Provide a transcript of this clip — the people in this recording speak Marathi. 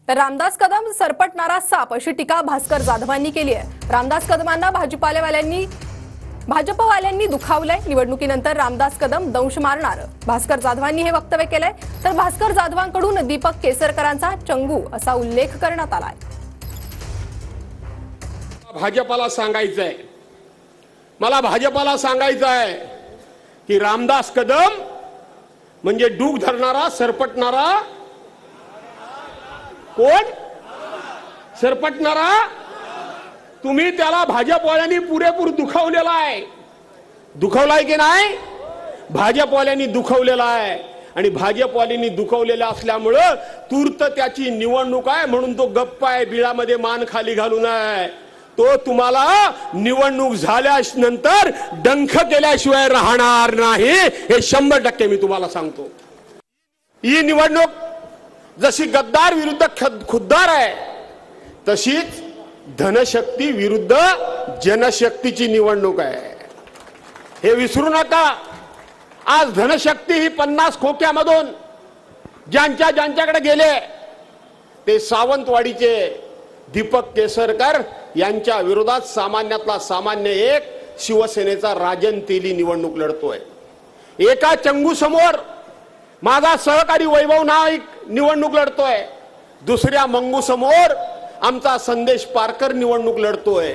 तर रामदास कदम सरपटणारा साप अशी टीका भास्कर जाधवांनी केली आहे। रामदास कदमांना भाजपवाल्यांनी दुखावलंय। निवडणुकीनंतर रामदास कदम दंश मारणार भास्कर जाधवांनी हे वक्तव्य केलंय। तर भास्कर जाधवांकडून दीपक केसरकरांचा चंगू असा उल्लेख करण्यात आलाय। मला भाजपला सांगायचंय की रामदास कदम म्हणजे डूक धरणारा सरपटणारा कोण? सरपटणारा। तुम्ही त्याला भाजपवाल्यांनी पुरेपूर दुखावलेला आहे। दुखावलाय की नाही? भाजपवाल्यांनी दुखावलेला आहे आणि भाजपवाल्यांनी दुखावलेला असल्यामुळे तूर्त त्याची निवडणूक आहे म्हणून तो गप्प आहे, बिळामध्ये मान खाली घालून आहे। तो तुम्हाला निवडणूक झाल्यानंतर डंख केल्याशिवाय राहणार नाही, हे 100% मी तुम्हाला सांगतो। ही निवडणूक जशी गद्दार विरुद्ध खुद्दार आहे तशीच धनशक्ती विरुद्ध जनशक्तीची निवडणूक आहे, हे विसरू नका। आज धनशक्ती ही 50 खोक्यामधून ज्यांच्याकडे गेले ते सावंतवाडीचे दीपक केसरकर यांच्या विरोधात सामान्यातला सामान्य एक शिवसेनेचा राजन तेली निवडणूक लढतोय। एका चंगू समोर माझा सहकारी वैभव नाईक निवडणूक लढतोय, दुसऱ्या मंगू समोर आमचा संदेश पारकर निवडणूक लढतोय।